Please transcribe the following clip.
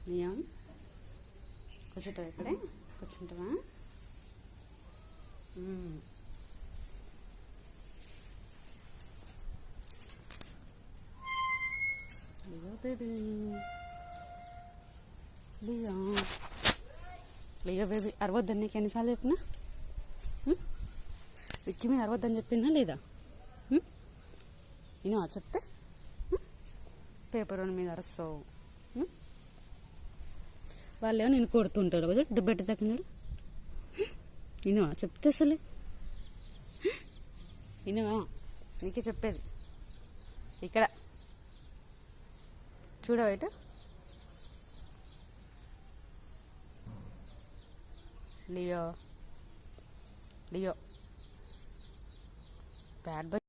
నియం కూర్చుంటావా? ఇక్కడే కూర్చుంటావా? Leo baby, Leo Leo baby అరవద్దని నీకు ఎన్నిసార్లు చెప్పినా? విక్కి మీద అరవద్దని చెప్పినా లేదా? నేను చెప్తే పేపర్ మీద అరుస్తావు. వాళ్ళేమో నేను కొడుతుంటాడు కదా దుబ్బెట్ట తగ్గినాడు. నేను చెప్తే అసలే నేను నీకే చెప్పేది. ఇక్కడ చూడబెట్ట లియో లియో బ్యాడ్ బాయ్.